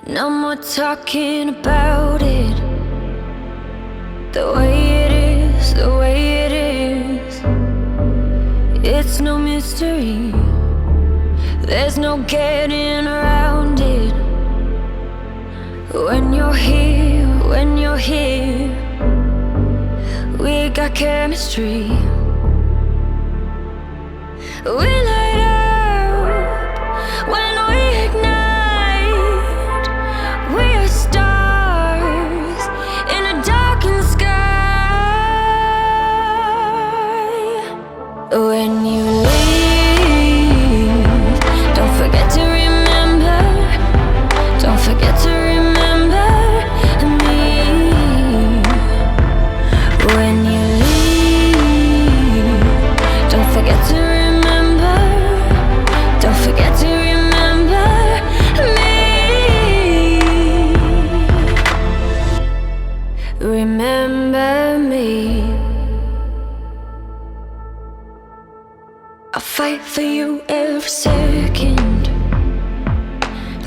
No more talking about it. The way it is, the way it is. It's no mystery. There's no getting around it. When you're here, we got chemistry. We light up when we ignite. We are stars in a darkened sky. When you leave, don't forget to remember. Don't forget to remember me. When you leave, don't forget to remember. Don't forget to remember me. Remember me. I'll fight for you every second.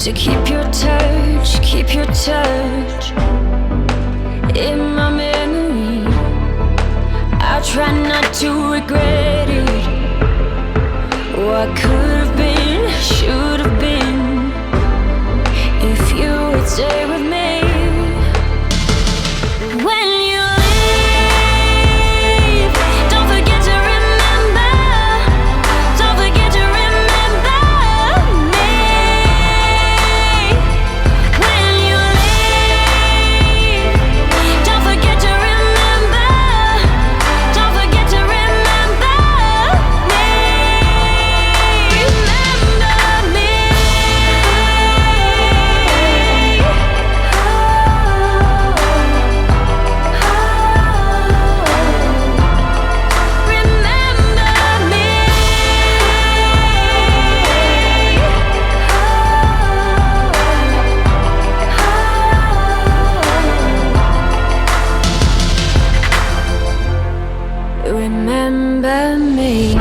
To keep your touch in my memory. I try not to regret it. What could have been, should have been, if you would stay with me. When you leave, don't forget to remember. Don't forget to remember me. When you leave, don't forget to remember. Don't forget to remember me. Remember me. Remember me.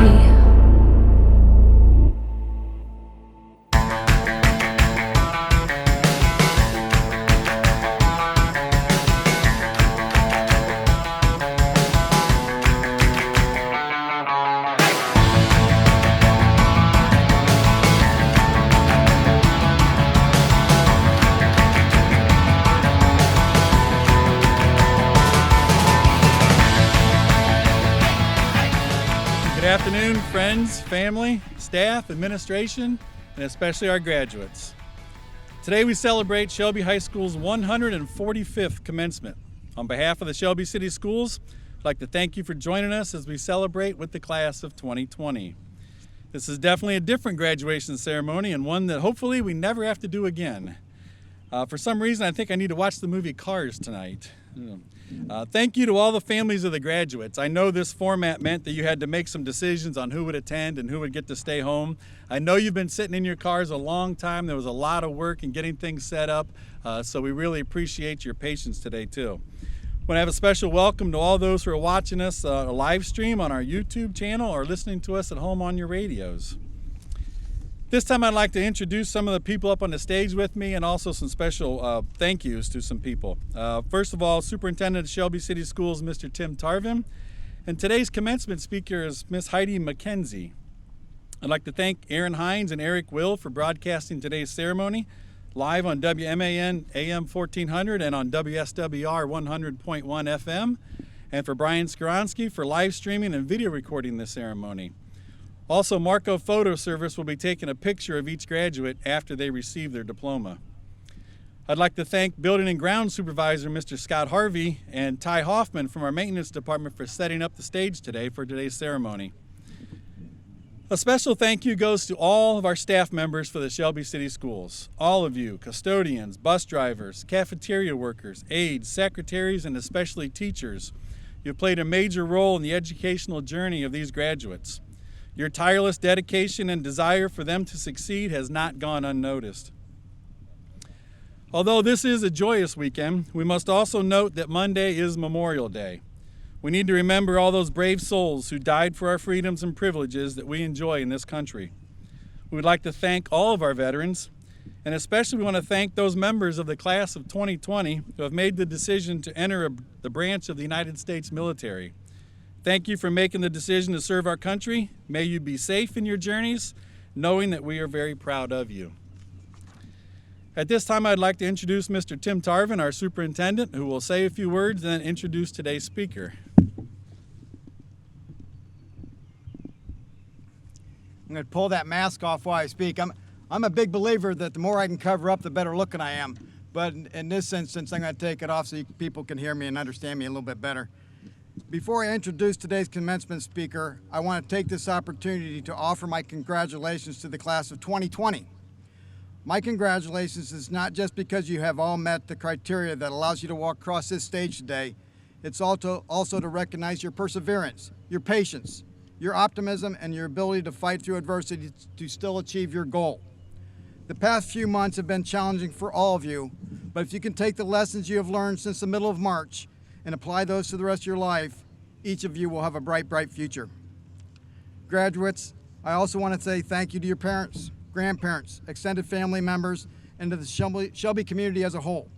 Good afternoon, friends, family, staff, administration, and especially our graduates. Today we celebrate Shelby High School's 145th commencement. On behalf of the Shelby City Schools, I'd like to thank you for joining us as we celebrate with the class of 2020. This is definitely a different graduation ceremony and one that hopefully we never have to do again. For some reason, I think I need to watch the movie Cars tonight. Thank you to all the families of the graduates. I know this format meant that you had to make some decisions on who would attend and who would get to stay home. I know you've been sitting in your cars a long time. There was a lot of work in getting things set up, so we really appreciate your patience today too. I want to have a special welcome to all those who are watching us live stream on our YouTube channel or listening to us at home on your radios. This time I'd like to introduce some of the people up on the stage with me and also some special thank yous to some people. First of all, Superintendent of Shelby City Schools, Mr. Tim Tarvin. And today's commencement speaker is Miss Heidi McKenzie. I'd like to thank Aaron Hines and Eric Will for broadcasting today's ceremony live on WMAN AM 1400 and on WSWR 100.1 FM, and for Brian Skoronsky for live streaming and video recording this ceremony. Also, Marco Photo Service will be taking a picture of each graduate after they receive their diploma. I'd like to thank Building and Ground Supervisor Mr. Scott Harvey and Ty Hoffman from our Maintenance Department for setting up the stage today for today's ceremony. A special thank you goes to all of our staff members for the Shelby City Schools. All of you, custodians, bus drivers, cafeteria workers, aides, secretaries, and especially teachers. You've played a major role in the educational journey of these graduates. Your tireless dedication and desire for them to succeed has not gone unnoticed. Although this is a joyous weekend, we must also note that Monday is Memorial Day. We need to remember all those brave souls who died for our freedoms and privileges that we enjoy in this country. We would like to thank all of our veterans And especially we want to thank those members of the class of 2020 who have made the decision to enter the branch of the United States military. Thank you for making the decision to serve our country. May you be safe in your journeys, knowing that we are very proud of you. At this time, I'd like to introduce Mr. Tim Tarvin, our superintendent, who will say a few words and then introduce today's speaker. I'm going to pull that mask off while I speak. I'm a big believer that the more I can cover up, the better looking I am. But in this instance, I'm going to take it off so people can hear me and understand me a little bit better. Before I introduce today's commencement speaker, I want to take this opportunity to offer my congratulations to the class of 2020. My congratulations is not just because you have all met the criteria that allows you to walk across this stage today. It's also to recognize your perseverance, your patience, your optimism, and your ability to fight through adversity to still achieve your goal. The past few months have been challenging for all of you, but if you can take the lessons you have learned since the middle of March and apply those to the rest of your life, each of you will have a bright, bright future. Graduates, I also want to say thank you to your parents, grandparents, extended family members, and to the Shelby community as a whole.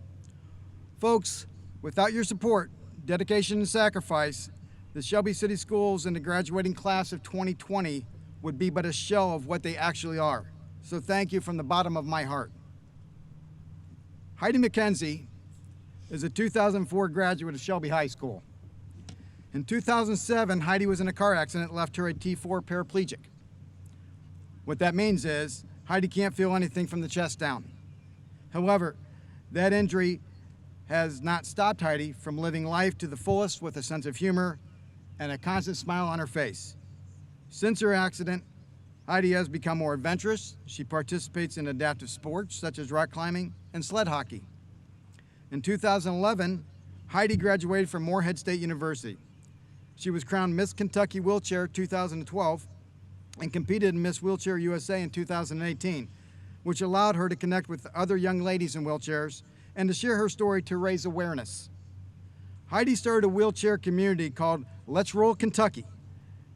Folks, without your support, dedication, and sacrifice, the Shelby City Schools and the graduating class of 2020 would be but a shell of what they actually are. So thank you from the bottom of my heart. Heidi McKenzie is a 2004 graduate of Shelby High School. In 2007, Heidi was in a car accident that left her a T4 paraplegic. What that means is Heidi can't feel anything from the chest down. However, that injury has not stopped Heidi from living life to the fullest with a sense of humor and a constant smile on her face. Since her accident, Heidi has become more adventurous. She participates in adaptive sports such as rock climbing and sled hockey. In 2011, Heidi graduated from Morehead State University. She was crowned Miss Kentucky Wheelchair 2012 and competed in Miss Wheelchair USA in 2018, which allowed her to connect with other young ladies in wheelchairs and to share her story to raise awareness. Heidi started a wheelchair community called Let's Roll Kentucky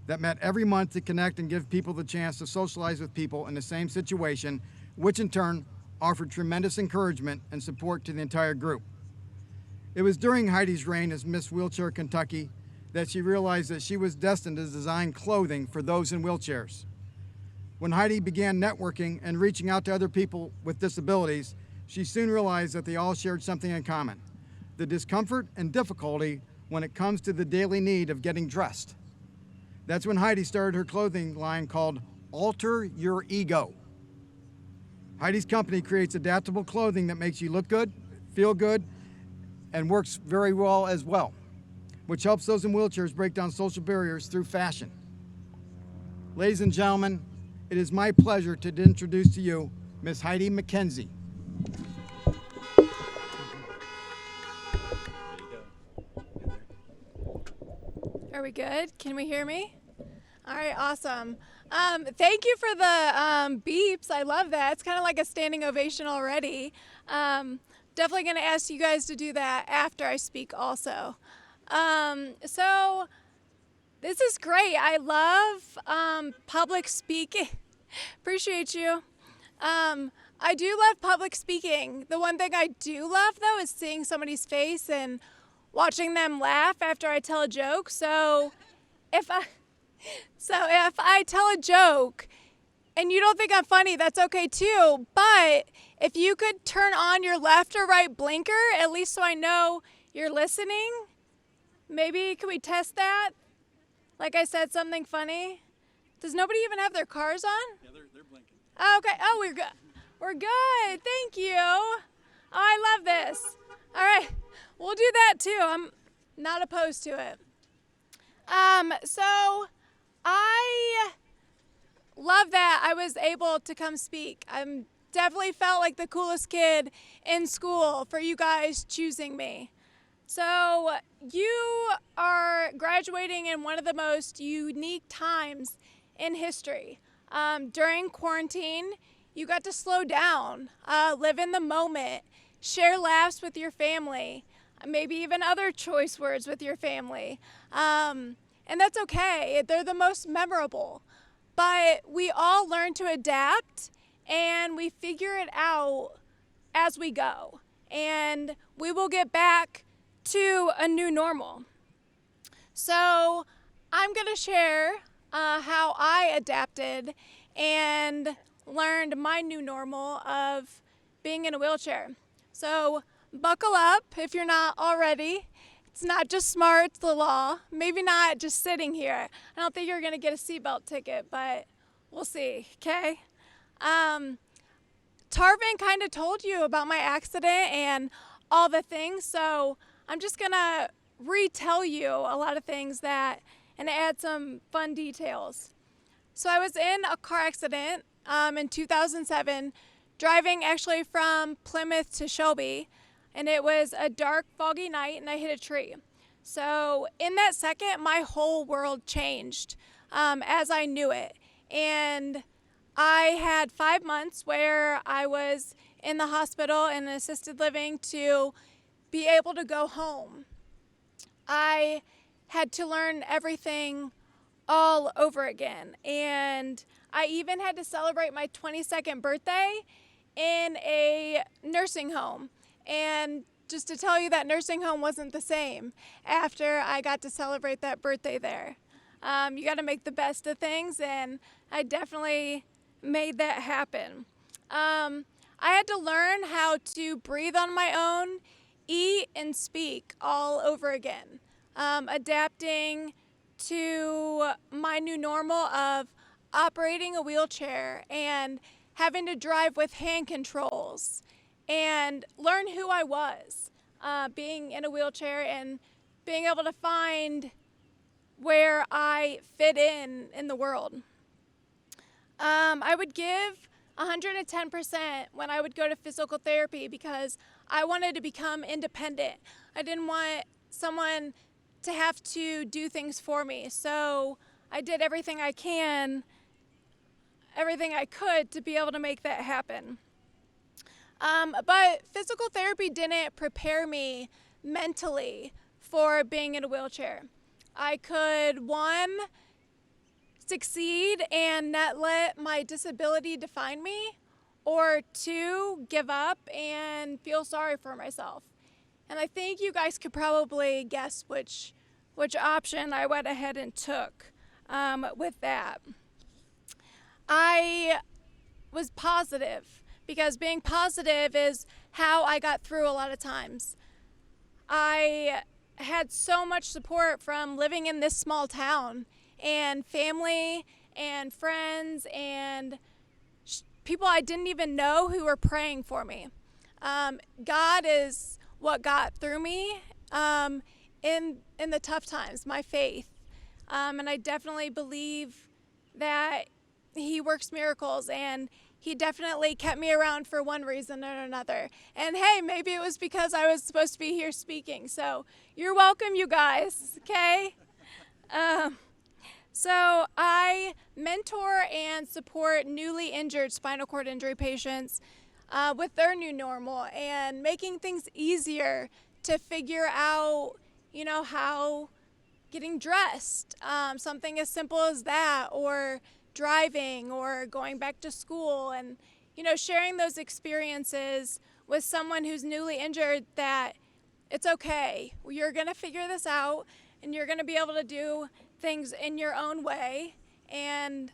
that met every month to connect and give people the chance to socialize with people in the same situation, which in turn offered tremendous encouragement and support to the entire group. It was during Heidi's reign as Miss Wheelchair Kentucky that she realized that she was destined to design clothing for those in wheelchairs. When Heidi began networking and reaching out to other people with disabilities, she soon realized that they all shared something in common: the discomfort and difficulty when it comes to the daily need of getting dressed. That's when Heidi started her clothing line called Alter Your Ego. Heidi's company creates adaptable clothing that makes you look good, feel good, and works very well as well, which helps those in wheelchairs break down social barriers through fashion. Ladies and gentlemen, it is my pleasure to introduce to you Miss Heidi McKenzie. Are we good? Can we hear me? All right, awesome. Thank you for the beeps. I love that. It's kind of like a standing ovation already. Definitely going to ask you guys to do that after I speak also. So this is great. I love public speaking. Appreciate you. I do love public speaking. The one thing I do love, though, is seeing somebody's face and watching them laugh after I tell a joke. So if I tell a joke and you don't think I'm funny, that's okay too. But if you could turn on your left or right blinker, at least so I know you're listening. Maybe could we test that? Like I said, something funny. Does nobody even have their cars on? Yeah, they're blinking. Oh, okay. Oh, we're good. We're good. Thank you. Oh, I love this. All right. We'll do that too. I'm not opposed to it. So I love that I was able to come speak. I'm definitely felt like the coolest kid in school for you guys choosing me. So you are graduating in one of the most unique times in history. During quarantine, you got to slow down, live in the moment, share laughs with your family, maybe even other choice words with your family. And that's okay. They're the most memorable. But we all learn to adapt and we figure it out as we go. And we will get back to a new normal. So I'm going to share how I adapted and learned my new normal of being in a wheelchair. So buckle up if you're not already. It's not just smart, it's the law. Maybe not just sitting here. I don't think you're going to get a seatbelt ticket, but we'll see, okay? Tarvin kind of told you about my accident and all the things, so I'm just going to retell you a lot of things and add some fun details. So I was in a car accident in 2007, driving actually from Plymouth to Shelby, and it was a dark, foggy night, and I hit a tree. So in that second, my whole world changed as I knew it. And I had 5 months where I was in the hospital in assisted living to be able to go home. I had to learn everything all over again. And I even had to celebrate my 22nd birthday in a nursing home. And just to tell you, that nursing home wasn't the same after I got to celebrate that birthday there. You got to make the best of things, and I definitely made that happen. I had to learn how to breathe on my own, eat, and speak all over again. Adapting to my new normal of operating a wheelchair and having to drive with hand controls and learn who I was, being in a wheelchair and being able to find where I fit in the world. I would give 110% when I would go to physical therapy because I wanted to become independent. I didn't want someone to have to do things for me. So I did everything I could to be able to make that happen. But physical therapy didn't prepare me mentally for being in a wheelchair. I could, one, succeed and not let my disability define me, or two, give up and feel sorry for myself. And I think you guys could probably guess which option I went ahead and took with that. I was positive because being positive is how I got through a lot of times. I had so much support from living in this small town, and family and friends and people I didn't even know who were praying for me. God is what got through me in the tough times, my faith. And I definitely believe that He works miracles, and He definitely kept me around for one reason or another. And hey, maybe it was because I was supposed to be here speaking. So you're welcome, you guys, okay? So I mentor and support newly injured spinal cord injury patients with their new normal and making things easier to figure out, how getting dressed, something as simple as that, or driving or going back to school, and, sharing those experiences with someone who's newly injured that it's okay. You're going to figure this out, and you're going to be able to do things in your own way, and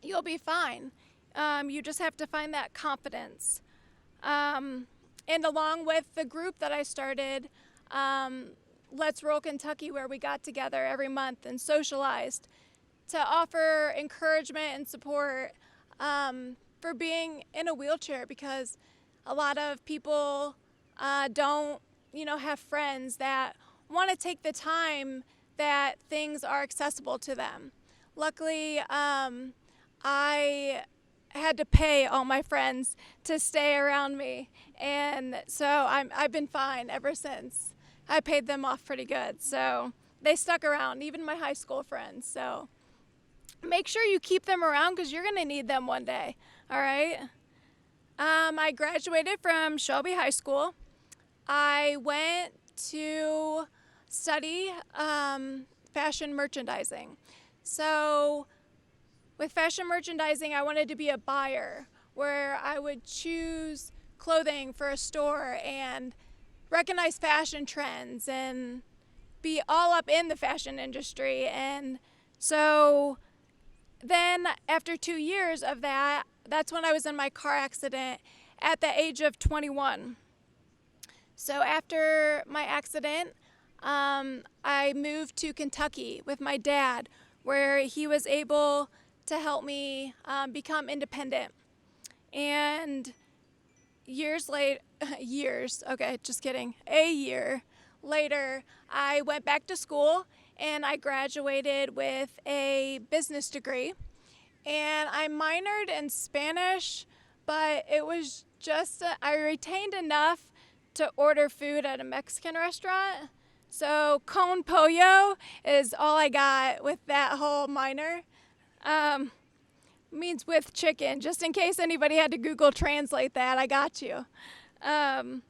you'll be fine. You just have to find that confidence. And along with the group that I started, Let's Roll Kentucky, where we got together every month and socialized to offer encouragement and support for being in a wheelchair, because a lot of people don't, have friends that want to take the time that things are accessible to them. Luckily, I had to pay all my friends to stay around me, and so I've been fine ever since. I paid them off pretty good, so they stuck around, even my high school friends. So make sure you keep them around because you're going to need them one day, all right? I graduated from Shelby High School. I went to study fashion merchandising. So with fashion merchandising, I wanted to be a buyer where I would choose clothing for a store and recognize fashion trends and be all up in the fashion industry. And so then after 2 years of that, that's when I was in my car accident at the age of 21. So after my accident, I moved to Kentucky with my dad, where he was able to help me become independent. And a year later, I went back to school and I graduated with a business degree. And I minored in Spanish, but it was just, I retained enough to order food at a Mexican restaurant. So con pollo is all I got with that whole minor. Means with chicken, just in case anybody had to Google translate that, I got you. And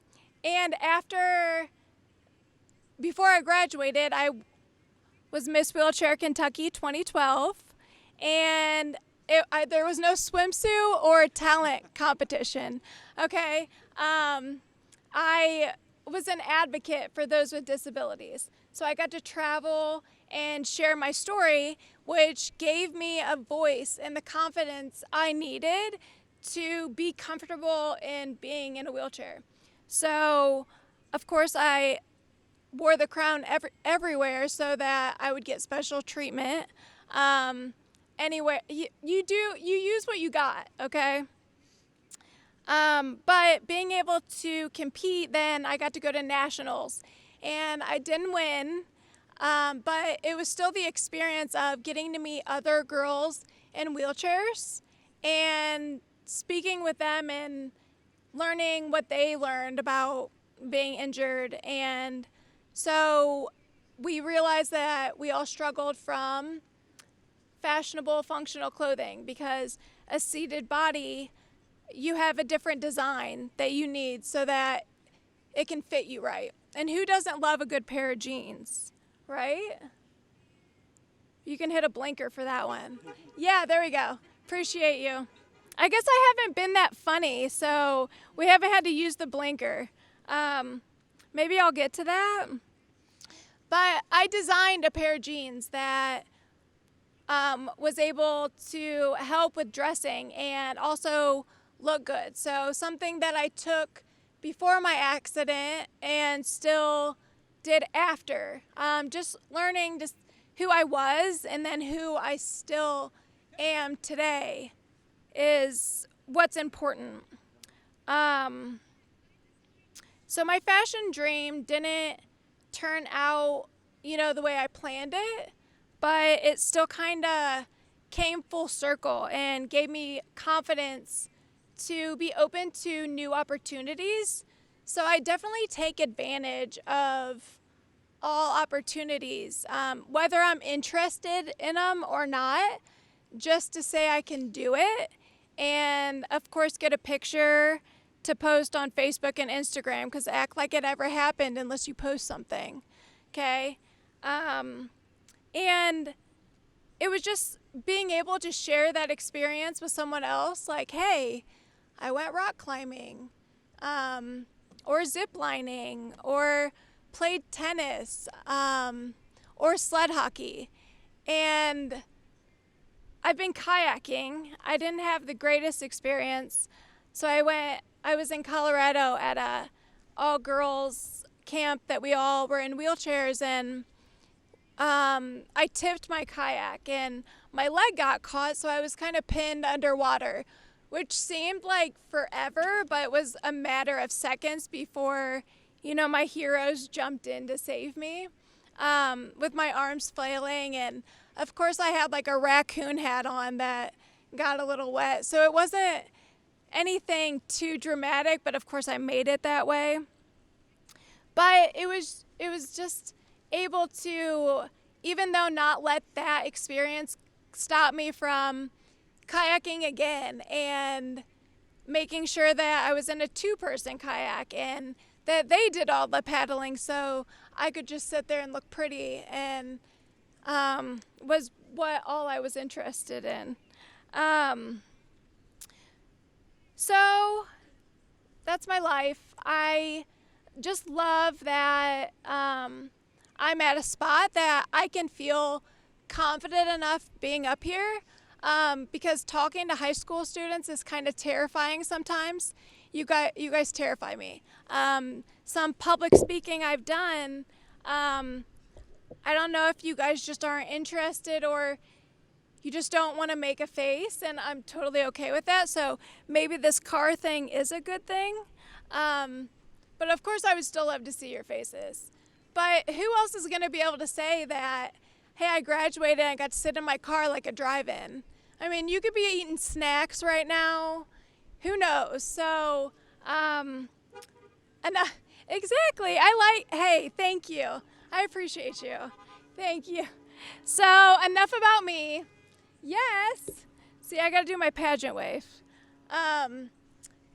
before I graduated, I was Miss Wheelchair Kentucky 2012, and there was no swimsuit or talent competition, okay? I was an advocate for those with disabilities. So I got to travel and share my story, which gave me a voice and the confidence I needed to be comfortable in being in a wheelchair. So, of course, I wore the crown everywhere so that I would get special treatment. Anyway, you use what you got, okay? But being able to compete, then I got to go to nationals, and I didn't win, but it was still the experience of getting to meet other girls in wheelchairs and speaking with them and learning what they learned about being injured. And so we realized that we all struggled from fashionable functional clothing, because a seated body, you have a different design that you need so that it can fit you right. And who doesn't love a good pair of jeans, right? You can hit a blinker for that one. Yeah, there we go. Appreciate you. I guess I haven't been that funny, so we haven't had to use the blinker. Maybe I'll get to that. But I designed a pair of jeans that was able to help with dressing and also look good. So something that I took before my accident and still did after. Just learning just who I was and then who I still am today is what's important. So my fashion dream didn't turn out, the way I planned it, but it still kind of came full circle and gave me confidence to be open to new opportunities. So I definitely take advantage of all opportunities, whether I'm interested in them or not, just to say I can do it. And of course, get a picture to post on Facebook and Instagram, because act like it ever happened unless you post something, okay? And it was just being able to share that experience with someone else, like, hey, I went rock climbing, or zip lining, or played tennis, or sled hockey. And I've been kayaking. I didn't have the greatest experience. So I was in Colorado at a all-girls camp that we all were in wheelchairs, and I tipped my kayak and my leg got caught, so I was kind of pinned underwater, which seemed like forever, but it was a matter of seconds before, my heroes jumped in to save me, with my arms flailing. And of course I had like a raccoon hat on that got a little wet. So it wasn't anything too dramatic, but of course I made it that way. But it was just able to, even though not let that experience stop me from kayaking again and making sure that I was in a 2-person kayak and that they did all the paddling so I could just sit there and look pretty, and was what all I was interested in. So that's my life. I just love that I'm at a spot that I can feel confident enough being up here, because talking to high school students is kind of terrifying sometimes. You guys terrify me. Some public speaking I've done, I don't know if you guys just aren't interested or you just don't want to make a face, and I'm totally okay with that. So maybe this car thing is a good thing. But of course I would still love to see your faces. But who else is going to be able to say that, hey, I graduated and I got to sit in my car like a drive-in? I mean, you could be eating snacks right now. Who knows? So, exactly. Hey, thank you. I appreciate you. Thank you. So, enough about me. Yes. See, I got to do my pageant wave.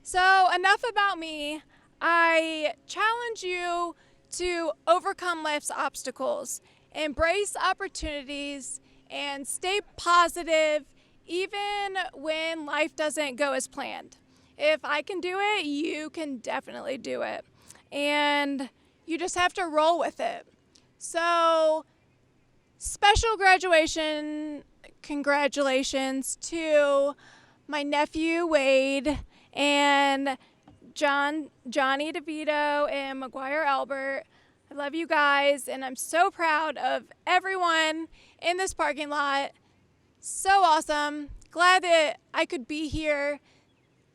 So, enough about me. I challenge you to overcome life's obstacles, embrace opportunities, and stay positive even when life doesn't go as planned. If I can do it, you can definitely do it. And you just have to roll with it. So, special graduation congratulations to my nephew Wade and Johnny DeVito and McGuire Albert. I love you guys, and I'm so proud of everyone in this parking lot. So awesome. Glad that I could be here.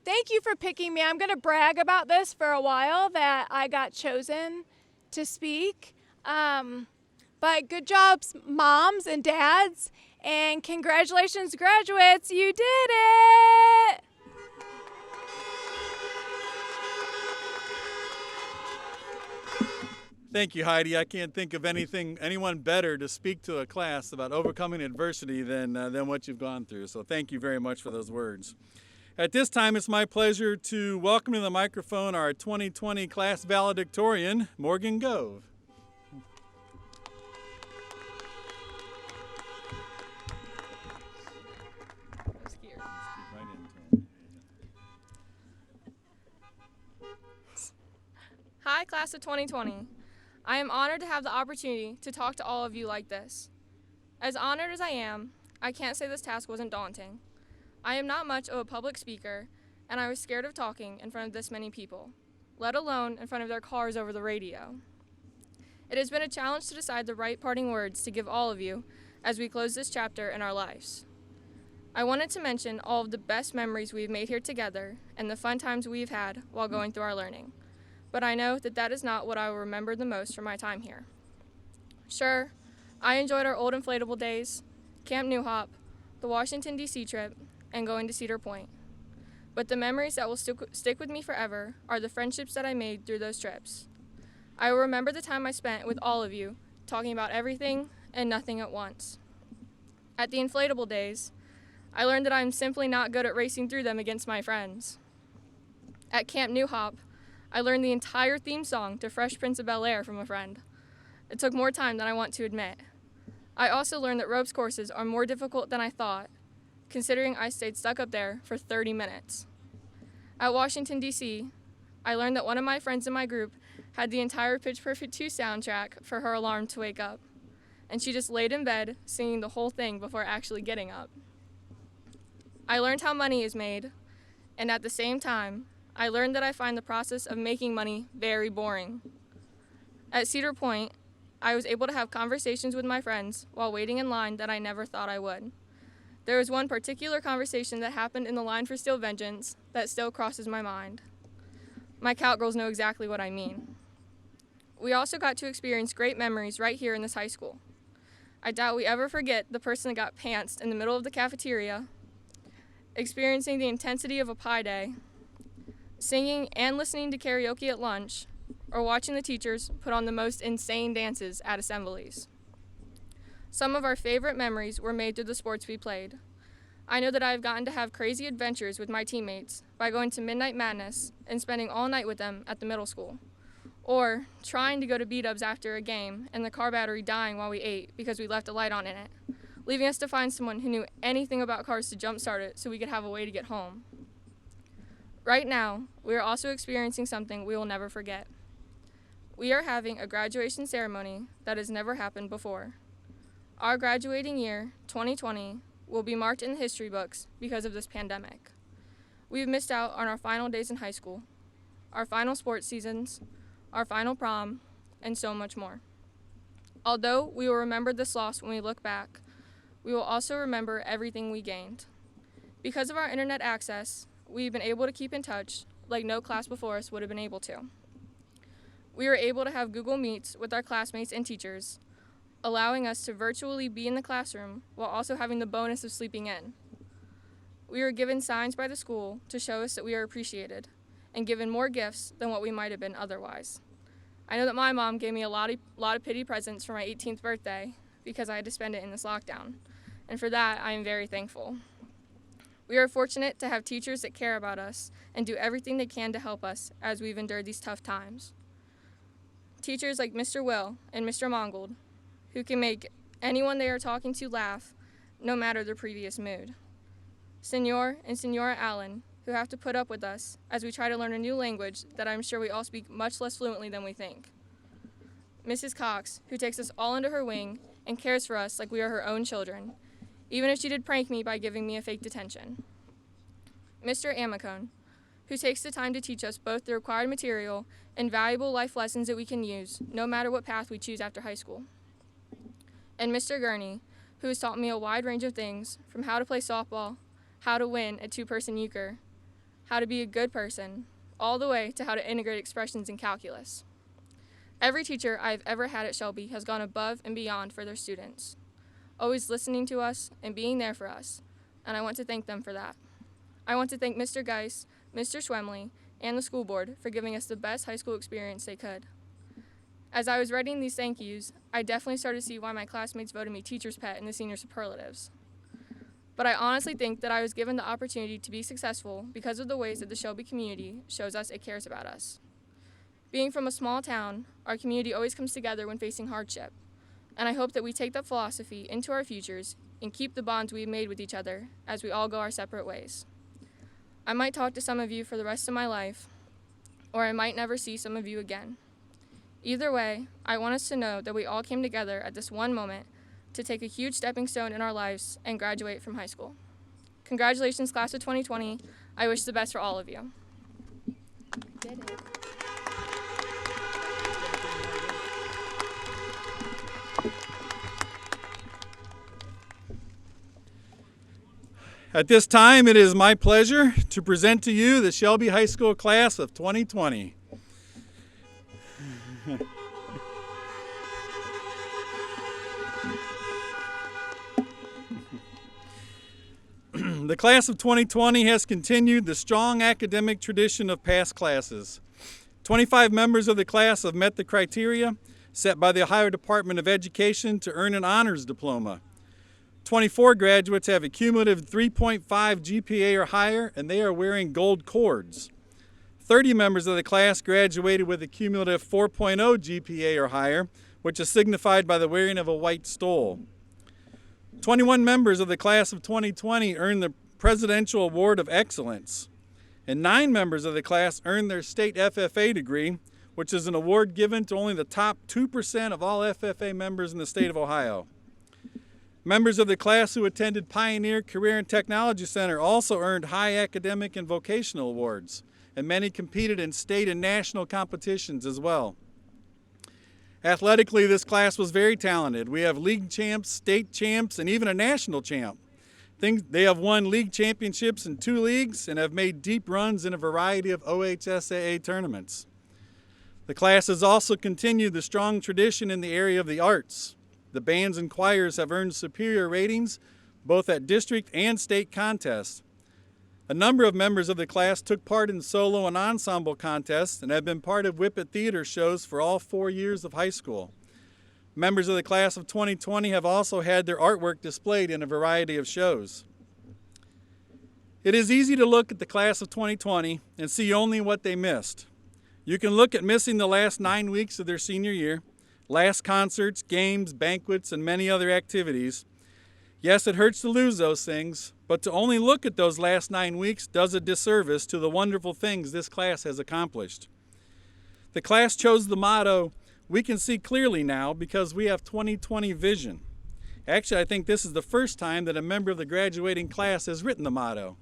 Thank you for picking me. I'm going to brag about this for a while, that I got chosen to speak. But good jobs, moms and dads, and congratulations, graduates. You did it! Thank you, Heidi. I can't think of anyone better to speak to a class about overcoming adversity than what you've gone through. So thank you very much for those words. At this time, it's my pleasure to welcome to the microphone our 2020 class valedictorian, Morgan Gove. Hi, class of 2020. I am honored to have the opportunity to talk to all of you like this. As honored as I am, I can't say this task wasn't daunting. I am not much of a public speaker, and I was scared of talking in front of this many people, let alone in front of their cars over the radio. It has been a challenge to decide the right parting words to give all of you as we close this chapter in our lives. I wanted to mention all of the best memories we've made here together and the fun times we've had while going through our learning. But I know that that is not what I will remember the most from my time here. Sure, I enjoyed our old inflatable days, Camp New Hop, the Washington, D.C. trip, and going to Cedar Point. But the memories that will stick with me forever are the friendships that I made through those trips. I will remember the time I spent with all of you, talking about everything and nothing at once. At the inflatable days, I learned that I am simply not good at racing through them against my friends. At Camp New Hop, I learned the entire theme song to Fresh Prince of Bel-Air from a friend. It took more time than I want to admit. I also learned that ropes courses are more difficult than I thought, considering I stayed stuck up there for 30 minutes. At Washington, D.C., I learned that one of my friends in my group had the entire Pitch Perfect 2 soundtrack for her alarm to wake up, and she just laid in bed singing the whole thing before actually getting up. I learned how money is made, and at the same time, I learned that I find the process of making money very boring. At Cedar Point, I was able to have conversations with my friends while waiting in line that I never thought I would. There was one particular conversation that happened in the line for Steel Vengeance that still crosses my mind. My cowgirls know exactly what I mean. We also got to experience great memories right here in this high school. I doubt we ever forget the person that got pantsed in the middle of the cafeteria, experiencing the intensity of a pie day, singing and listening to karaoke at lunch, or watching the teachers put on the most insane dances at assemblies. Some of our favorite memories were made through the sports we played. I know that I have gotten to have crazy adventures with my teammates by going to Midnight Madness and spending all night with them at the middle school, or trying to go to B-dubs after a game and the car battery dying while we ate because we left a light on in it, leaving us to find someone who knew anything about cars to jumpstart it so we could have a way to get home. Right now, we are also experiencing something we will never forget. We are having a graduation ceremony that has never happened before. Our graduating year, 2020, will be marked in the history books because of this pandemic. We've missed out on our final days in high school, our final sports seasons, our final prom, and so much more. Although we will remember this loss when we look back, we will also remember everything we gained. Because of our internet access, we've been able to keep in touch like no class before us would have been able to. We were able to have Google Meets with our classmates and teachers, allowing us to virtually be in the classroom while also having the bonus of sleeping in. We were given signs by the school to show us that we are appreciated and given more gifts than what we might have been otherwise. I know that my mom gave me a lot of pity presents for my 18th birthday because I had to spend it in this lockdown, and for that I am very thankful. We are fortunate to have teachers that care about us and do everything they can to help us as we've endured these tough times. Teachers like Mr. Will and Mr. Mongold, who can make anyone they are talking to laugh, no matter their previous mood. Senor and Senora Allen, who have to put up with us as we try to learn a new language that I'm sure we all speak much less fluently than we think. Mrs. Cox, who takes us all under her wing and cares for us like we are her own children, even if she did prank me by giving me a fake detention. Mr. Amicone, who takes the time to teach us both the required material and valuable life lessons that we can use, no matter what path we choose after high school. And Mr. Gurney, who has taught me a wide range of things, from how to play softball, how to win a two-person euchre, how to be a good person, all the way to how to integrate expressions in calculus. Every teacher I've ever had at Shelby has gone above and beyond for their students, always listening to us and being there for us, and I want to thank them for that. I want to thank Mr. Geis, Mr. Schwemley, and the school board for giving us the best high school experience they could. As I was writing these thank yous, I definitely started to see why my classmates voted me teacher's pet in the senior superlatives. But I honestly think that I was given the opportunity to be successful because of the ways that the Shelby community shows us it cares about us. Being from a small town, our community always comes together when facing hardship, and I hope that we take that philosophy into our futures and keep the bonds we've made with each other as we all go our separate ways. I might talk to some of you for the rest of my life, or I might never see some of you again. Either way, I want us to know that we all came together at this one moment to take a huge stepping stone in our lives and graduate from high school. Congratulations, class of 2020. I wish the best for all of you. Did it. At this time, it is my pleasure to present to you the Shelby High School class of 2020. The class of 2020 has continued the strong academic tradition of past classes. 25 members of the class have met the criteria set by the Ohio Department of Education to earn an honors diploma. 24 graduates have a cumulative 3.5 GPA or higher, and they are wearing gold cords. 30 members of the class graduated with a cumulative 4.0 GPA or higher, which is signified by the wearing of a white stole. 21 members of the class of 2020 earned the Presidential Award of Excellence, and 9 members of the class earned their state FFA degree, which is an award given to only the top 2% of all FFA members in the state of Ohio. Members of the class who attended Pioneer Career and Technology Center also earned high academic and vocational awards, and many competed in state and national competitions as well. Athletically, this class was very talented. We have league champs, state champs, and even a national champ. They have won league championships in 2 leagues and have made deep runs in a variety of OHSAA tournaments. The class has also continued the strong tradition in the area of the arts. The bands and choirs have earned superior ratings both at district and state contests. A number of members of the class took part in solo and ensemble contests and have been part of Whippet theater shows for all 4 years of high school. Members of the class of 2020 have also had their artwork displayed in a variety of shows. It is easy to look at the class of 2020 and see only what they missed. You can look at missing the last 9 weeks of their senior year, last concerts, games, banquets, and many other activities. Yes, it hurts to lose those things, but to only look at those last 9 weeks does a disservice to the wonderful things this class has accomplished. The class chose the motto, "We can see clearly now," because we have 20/20 vision. Actually, I think this is the first time that a member of the graduating class has written the motto.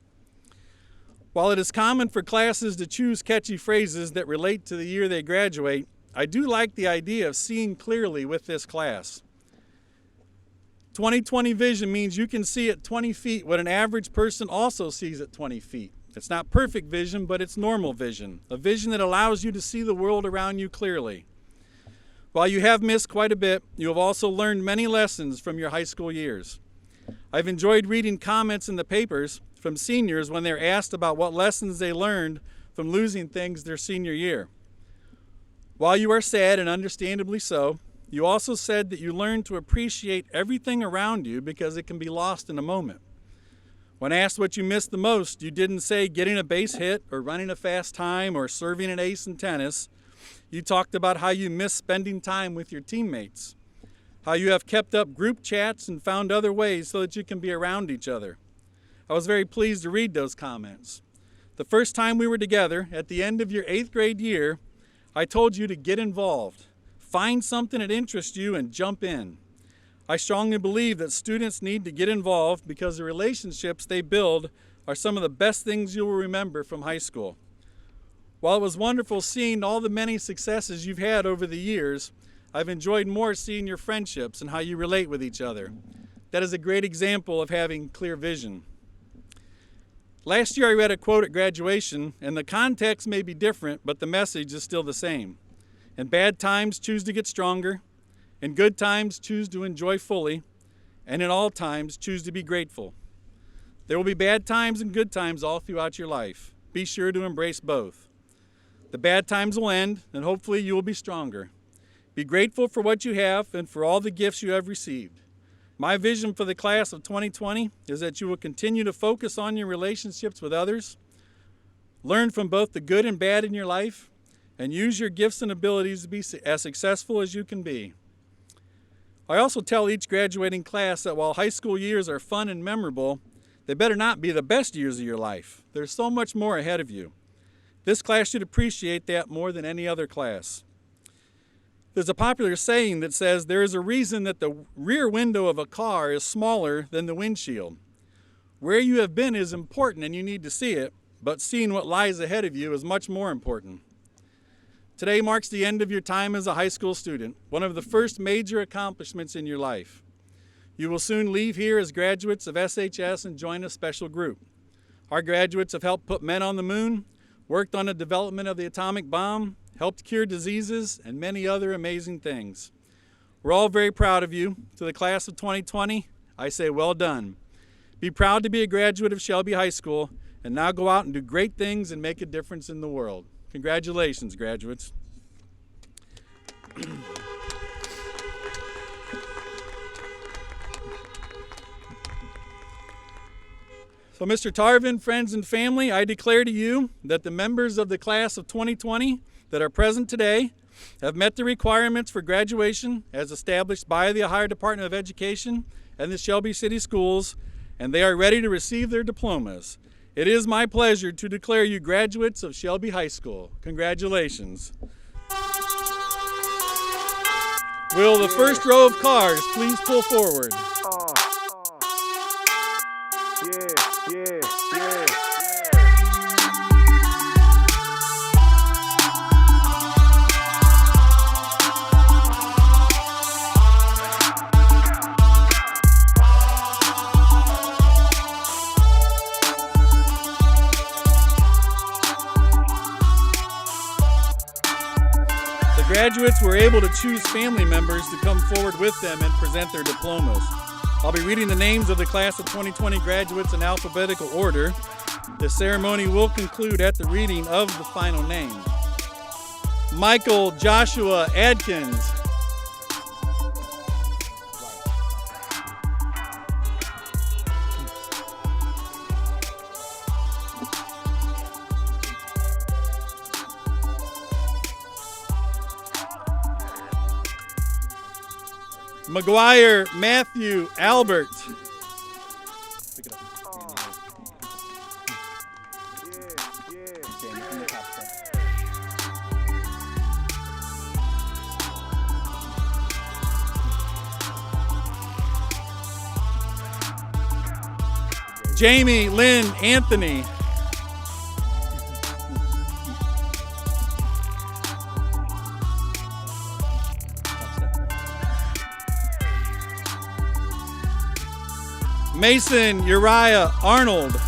While it is common for classes to choose catchy phrases that relate to the year they graduate, I do like the idea of seeing clearly with this class. 20/20 vision means you can see at 20 feet what an average person also sees at 20 feet. It's not perfect vision, but it's normal vision, a vision that allows you to see the world around you clearly. While you have missed quite a bit, you have also learned many lessons from your high school years. I've enjoyed reading comments in the papers from seniors when they're asked about what lessons they learned from losing things their senior year. While you are sad, and understandably so, you also said that you learned to appreciate everything around you because it can be lost in a moment. When asked what you missed the most, you didn't say getting a base hit or running a fast time or serving an ace in tennis. You talked about how you miss spending time with your teammates, how you have kept up group chats and found other ways so that you can be around each other. I was very pleased to read those comments. The first time we were together, at the end of your 8th grade year, I told you to get involved. Find something that interests you and jump in. I strongly believe that students need to get involved because the relationships they build are some of the best things you will remember from high school. While it was wonderful seeing all the many successes you've had over the years, I've enjoyed more seeing your friendships and how you relate with each other. That is a great example of having clear vision. Last year I read a quote at graduation, and the context may be different, but the message is still the same. In bad times, choose to get stronger. In good times, choose to enjoy fully. And in all times, choose to be grateful. There will be bad times and good times all throughout your life. Be sure to embrace both. The bad times will end, and hopefully you will be stronger. Be grateful for what you have and for all the gifts you have received. My vision for the class of 2020 is that you will continue to focus on your relationships with others, learn from both the good and bad in your life, and use your gifts and abilities to be as successful as you can be. I also tell each graduating class that while high school years are fun and memorable, they better not be the best years of your life. There's so much more ahead of you. This class should appreciate that more than any other class. There's a popular saying that says there is a reason that the rear window of a car is smaller than the windshield. Where you have been is important and you need to see it, but seeing what lies ahead of you is much more important. Today marks the end of your time as a high school student, one of the first major accomplishments in your life. You will soon leave here as graduates of SHS and join a special group. Our graduates have helped put men on the moon, worked on the development of the atomic bomb, helped cure diseases, and many other amazing things. We're all very proud of you. To the class of 2020, I say well done. Be proud to be a graduate of Shelby High School, and now go out and do great things and make a difference in the world. Congratulations, graduates. So, Mr. Tarvin, friends and family, I declare to you that the members of the class of 2020 that are present today have met the requirements for graduation as established by the Ohio Department of Education and the Shelby City Schools, and they are ready to receive their diplomas. It is my pleasure to declare you graduates of Shelby High School. Congratulations. Will the first row of cars please pull forward? Graduates were able to choose family members to come forward with them and present their diplomas. I'll be reading the names of the class of 2020 graduates in alphabetical order. The ceremony will conclude at the reading of the final name. Michael Joshua Adkins. McGuire Matthew Albert. Jamie, Lynn, Anthony. Mason, Uriah, Arnold.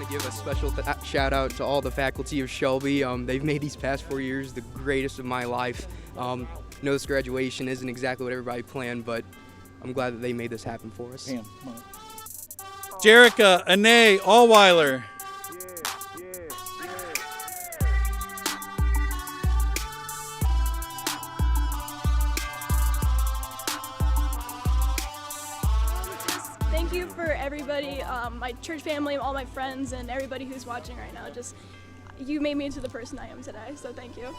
Give a special shout out to all the faculty of Shelby. They've made these past 4 years the greatest of my life. I know this graduation isn't exactly what everybody planned, but I'm glad that they made this happen for us. Jerica, Anae, Allweiler. Thank you for everybody, my church family, all my friends, and everybody who's watching right now. Just, you made me into the person I am today, so thank you.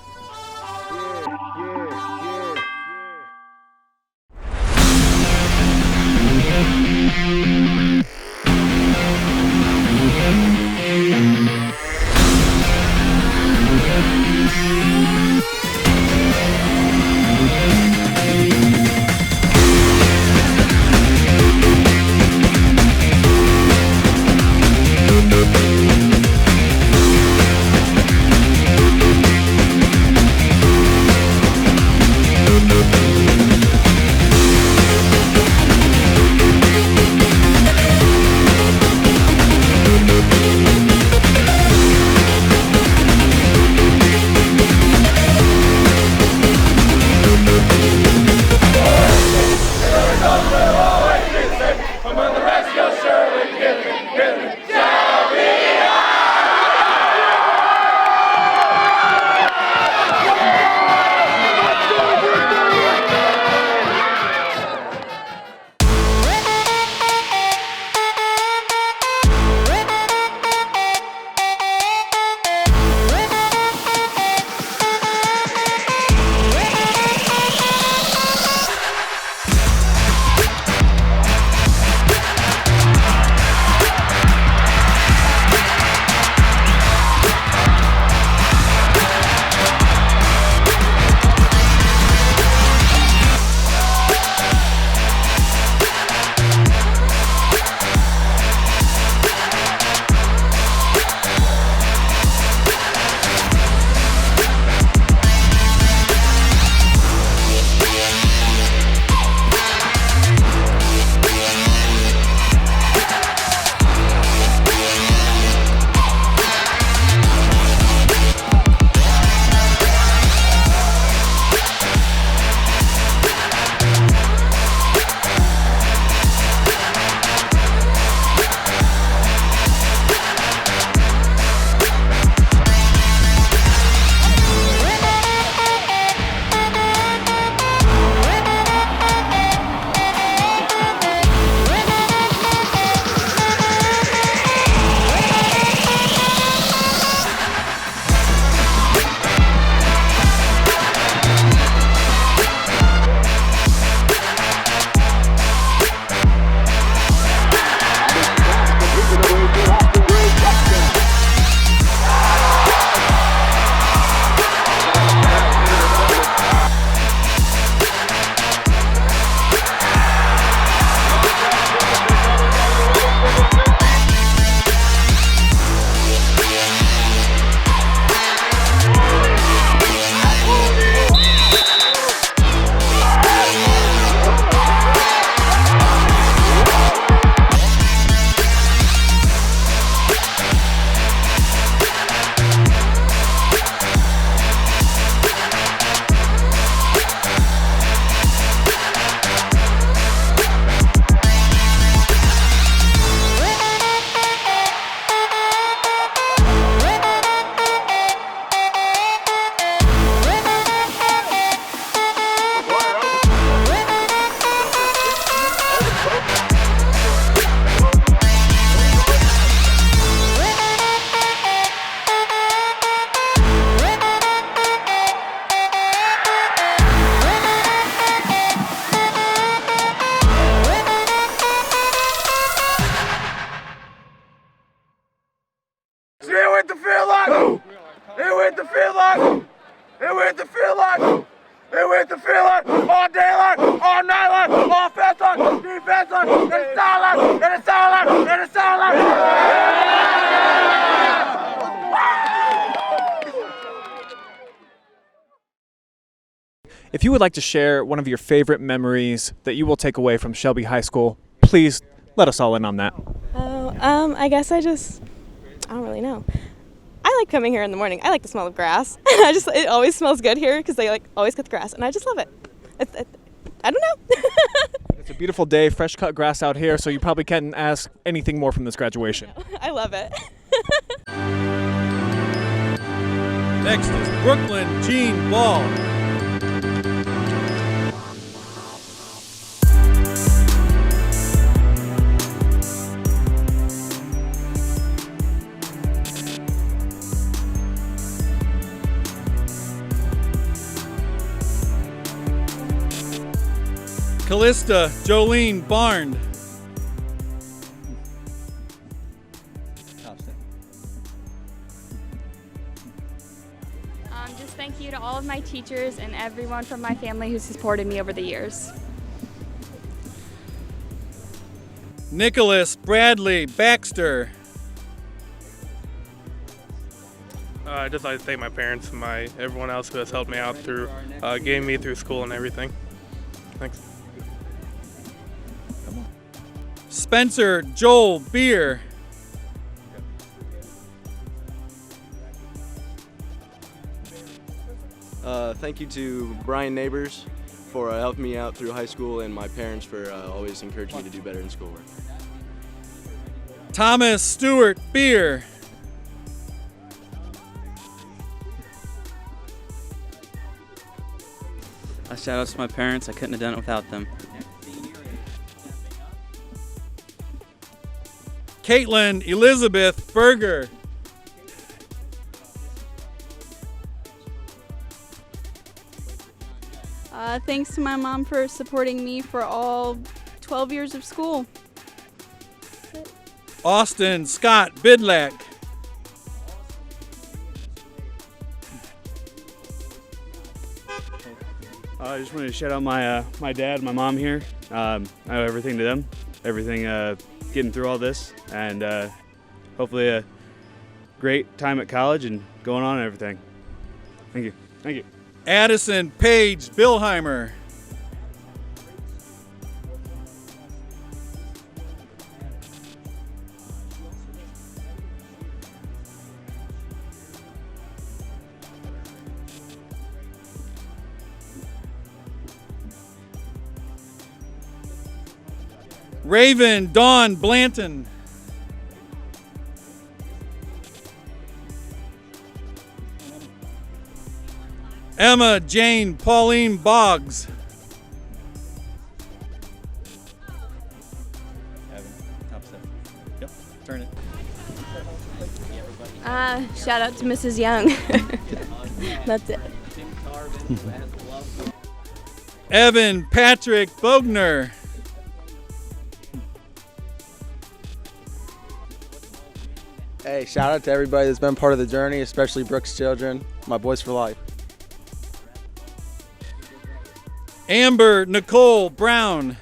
If you would like to share one of your favorite memories that you will take away from Shelby High School, please let us all in on that. I guess I don't really know. I like coming here in the morning. I like the smell of grass. It always smells good here because they always cut the grass, and I just love it. I don't know. It's a beautiful day, fresh cut grass out here, so you probably can't ask anything more from this graduation. I love it. Next is Brooklyn Jean Ball. Callista Jolene Barn. Just thank you to all of my teachers and everyone from my family who supported me over the years. Nicholas Bradley Baxter. I'd just like to thank my parents and everyone else who has helped me out through getting me through school and everything. Thanks. Spencer Joel Beer. Thank you to Brian Neighbors for helping me out through high school, and my parents for always encouraging me to do better in schoolwork. Thomas Stewart Beer. Shout out to my parents. I couldn't have done it without them. Caitlin Elizabeth Berger. Thanks to my mom for supporting me for all 12 years of school. Austin Scott Bidlack. I just wanted to shout out my dad and my mom here. I owe everything to them, everything getting through all this, and hopefully a great time at college and going on and everything. Thank you. Thank you. Addison Page Billheimer. Raven Dawn Blanton. Emma Jane Pauline Boggs. Yep, turn it. Shout out to Mrs. Young. That's it. Evan Patrick Bogner. Hey, shout out to everybody that's been part of the journey, especially Brooks' children, my boys for life. Amber Nicole Brown.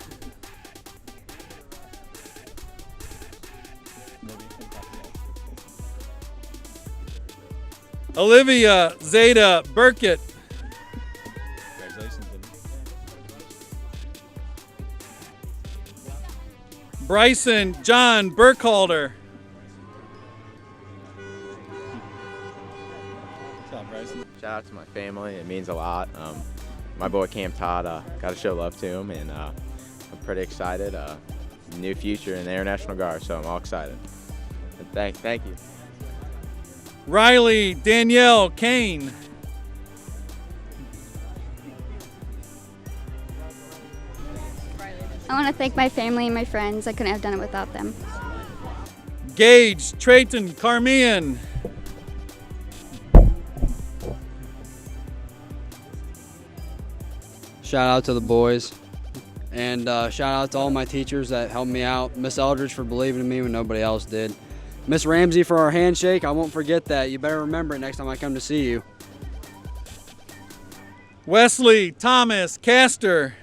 Olivia Zeta Burkett. Congratulations, Bryson John Burkhalter. Shout out to my family. It means a lot. My boy Cam Todd, got to show love to him, and I'm pretty excited. New future in the Air National Guard, so I'm all excited. And thank you. Riley Danielle Kane. I want to thank my family and my friends. I couldn't have done it without them. Gage Trayton Carmian. Shout out to the boys, and shout out to all my teachers that helped me out. Miss Eldridge for believing in me when nobody else did. Miss Ramsey for our handshake. I won't forget that. You better remember it next time I come to see you. Wesley Thomas Castor.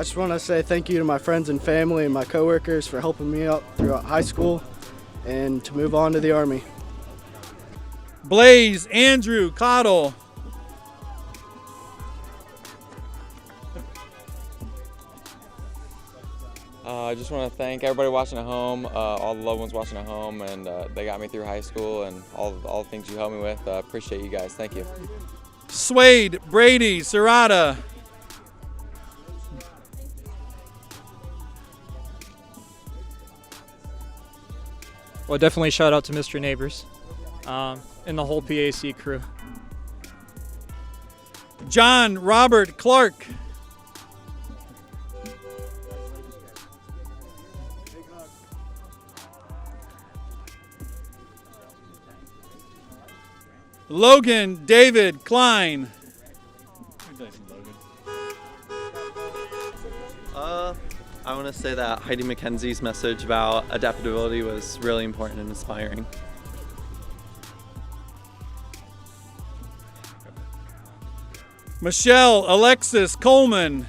I just want to say thank you to my friends and family and my coworkers for helping me out throughout high school and to move on to the Army. Blaze Andrew Cottle. I just want to thank everybody watching at home, all the loved ones watching at home, and they got me through high school and all the things you helped me with. Appreciate you guys. Thank you. Swade Brady Serrata. Well, definitely shout out to Mr. Neighbors and the whole PAC crew. John Robert Clark. Logan David Klein. I want to say that Heidi McKenzie's message about adaptability was really important and inspiring. Michelle Alexis Coleman.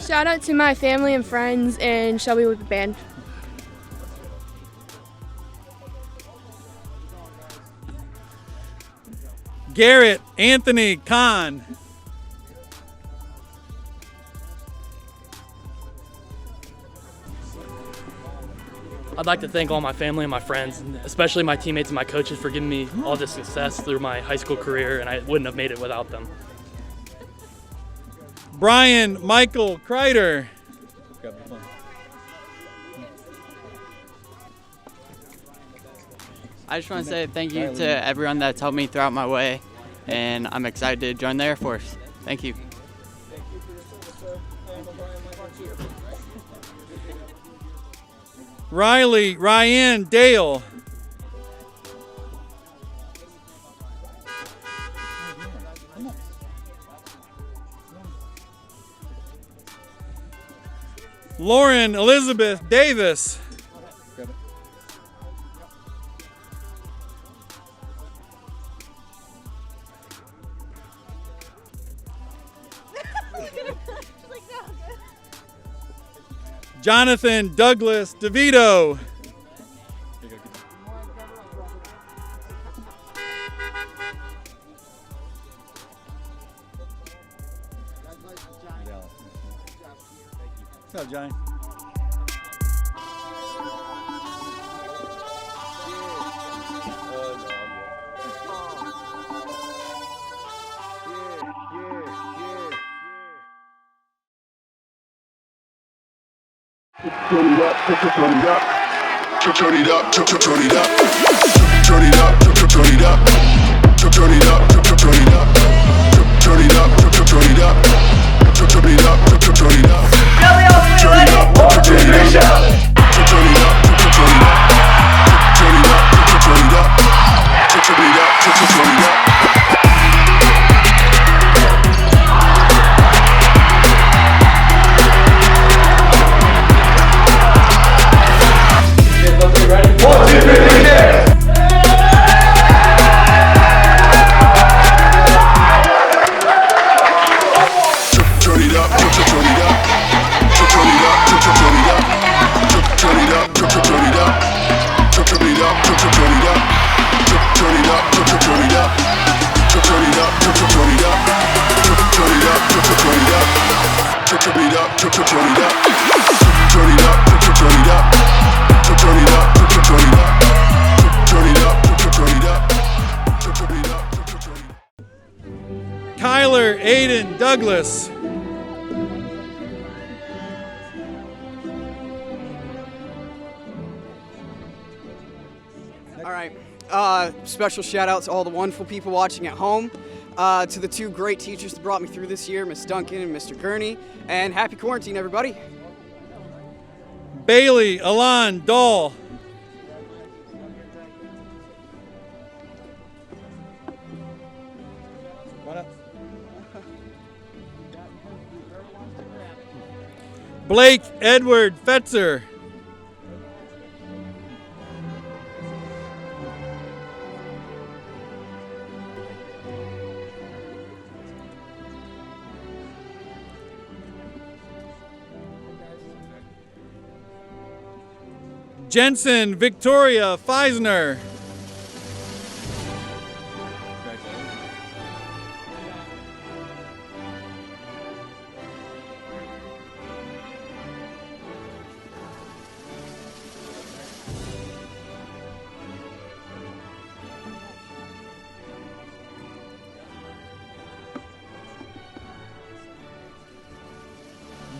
Shout out to my family and friends in Shelby Whippet Band. Garrett Anthony Kahn. I'd like to thank all my family and my friends, and especially my teammates and my coaches for giving me all this success through my high school career, and I wouldn't have made it without them. Brian Michael Kreider. I just want to say thank you to everyone that's helped me throughout my way, and I'm excited to join the Air Force. Thank you. Riley Ryan Dale. Lauren Elizabeth Davis. Jonathan Douglas DeVito. What's up, Johnny? Turn it up, turn it up, turn it up, turn it up, turn it up, turn it up, turn it up, turn it up, turn it up, turn it up, turn it up, turn it up. Turn it up, 1, 2, 3, shout it. Turn it up, turn it up, turn it up, turn it up, turn it up, turn it up. Kyler Aiden Douglas. All right. Special shout out to all the wonderful people watching at home. To the two great teachers that brought me through this year, Miss Duncan and Mr. Gurney. And happy quarantine, everybody. Bailey Alon Dahl. Blake Edward Fetzer. Jensen Victoria Feisner.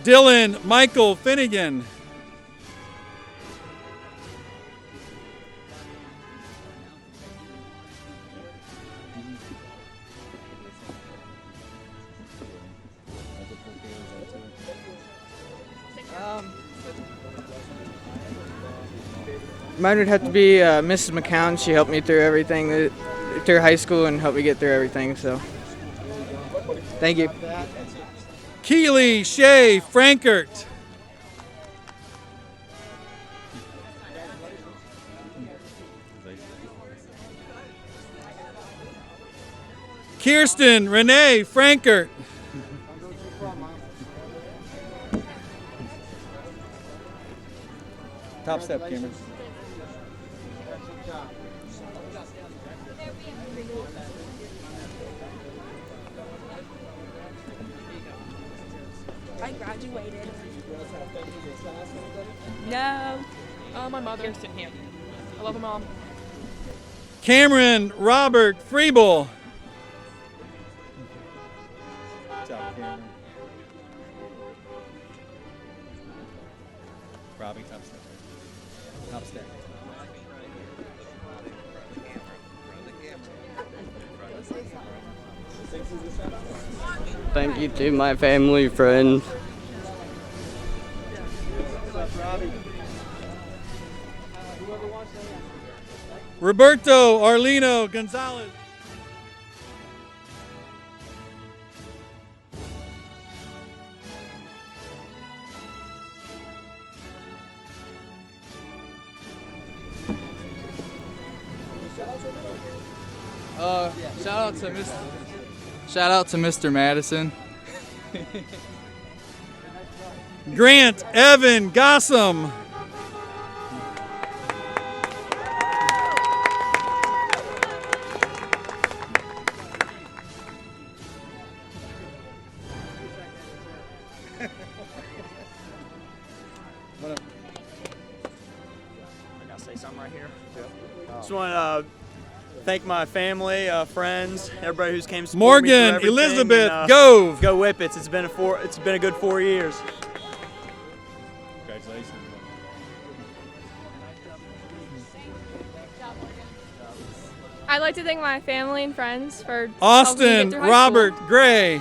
Dylan Michael Finnegan. Mine would have to be Mrs. McCown. She helped me through everything, through high school, and helped me get through everything. So, thank you. Keely Shea Frankert. Kirsten Renee Frankert. Top step, Cameron. I graduated. No. My mother. Kirsten here. I love her mom. Cameron Robert Freeble. Good job, Cameron. Robbie, top step. Top step. Thank you to my family, friends. Roberto Arlino Gonzalez. Shout out to Mr. Madison. Grant Evan Gossam. I gotta say something right here. Just want to thank my family, friends, everybody who's came to support me through Morgan everything, Elizabeth and, Gove. Go Whippets! It's been a good 4 years. Congratulations. I'd like to thank my family and friends for helping me Austin get through high Robert school. Gray.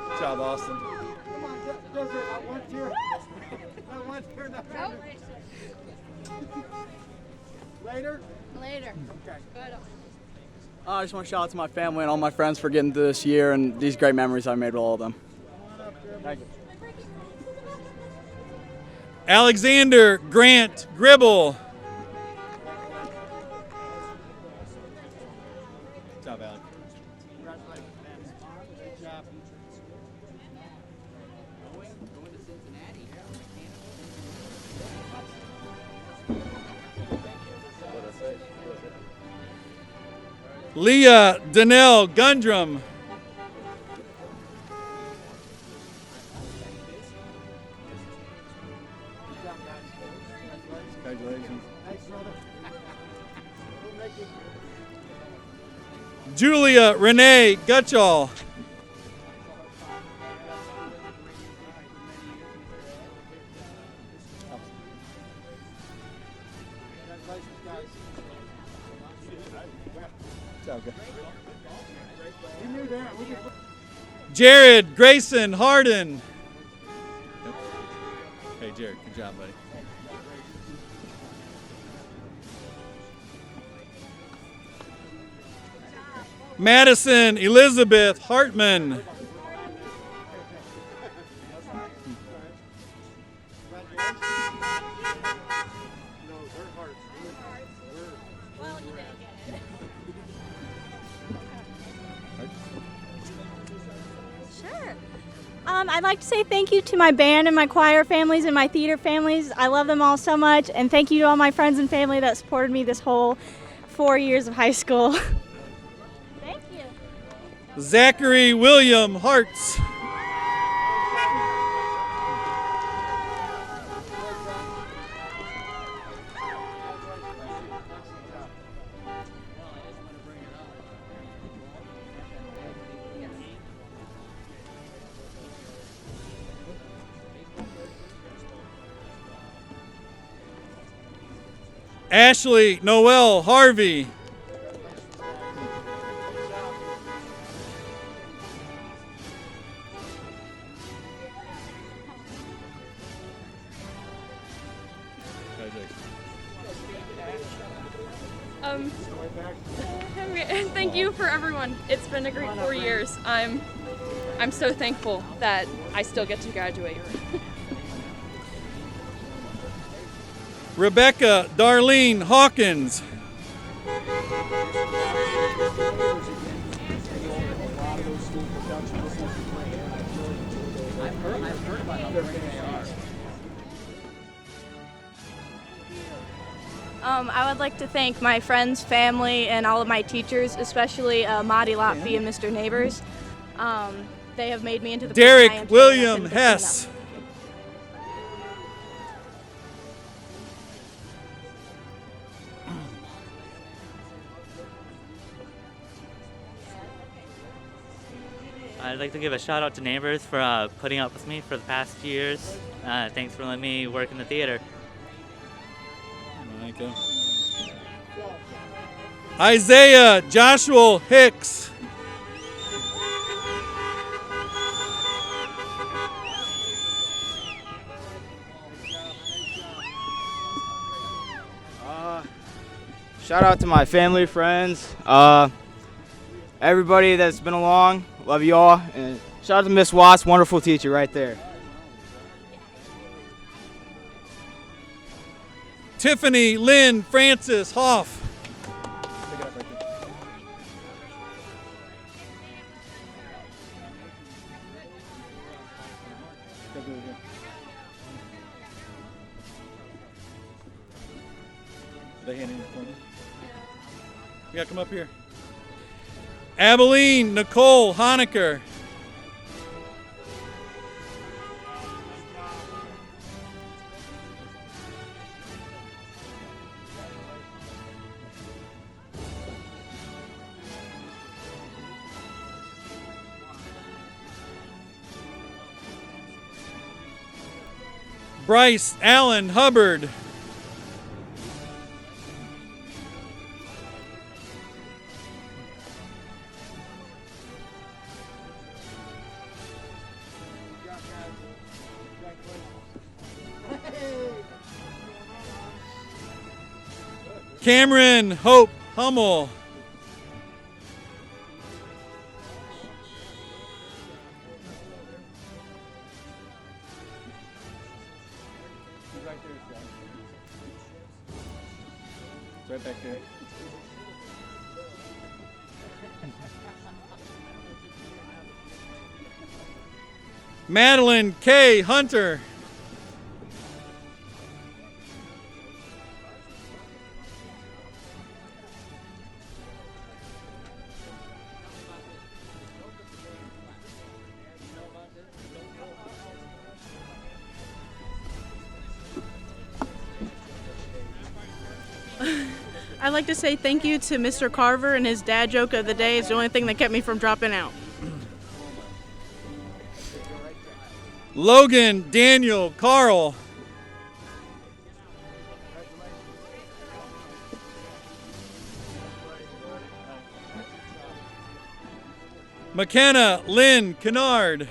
Good job, Austin. Later? Later. I just want to shout out to my family and all my friends for getting through this year and these great memories I made with all of them. Thank you. Alexander Grant Gribble. Good job, Alex. Leah Danelle Gundrum. Congratulations. Julia Renee Gutchall. Jared Grayson Harden. Hey, Jared, good job, buddy. Madison Elizabeth Hartman. Sure. I'd like to say thank you to my band and my choir families and my theater families. I love them all so much, and thank you to all my friends and family that supported me this whole 4 years of high school. Thank you. Zachary William Hartz. Ashley Noel Harvey. Thank you for everyone. It's been a great 4 years. I'm so thankful that I still get to graduate. Rebecca Darlene Hawkins. I would like to thank my friends, family, and all of my teachers, especially Madi Lotfi and Mr. Neighbors. They have made me into the person I am Derek today, and I William couldn't have done Hess. I'd like to give a shout out to Neighbors for putting up with me for the past few years. Thanks for letting me work in the theater. Micah. Isaiah Joshua Hicks. Shout out to my family, friends, everybody that's been along. Love you all. And shout out to Miss Watts, wonderful teacher right there. Tiffany Lynn Francis Hoff. You gotta come up here. Abilene Nicole Honecker. Bryce Allen Hubbard. Cameron Hope Hummel. Right back there. Madeline K. Hunter. I'd like to say thank you to Mr. Carver, and his dad joke of the day is the only thing that kept me from dropping out. Logan Daniel Carl. McKenna Lynn Kennard.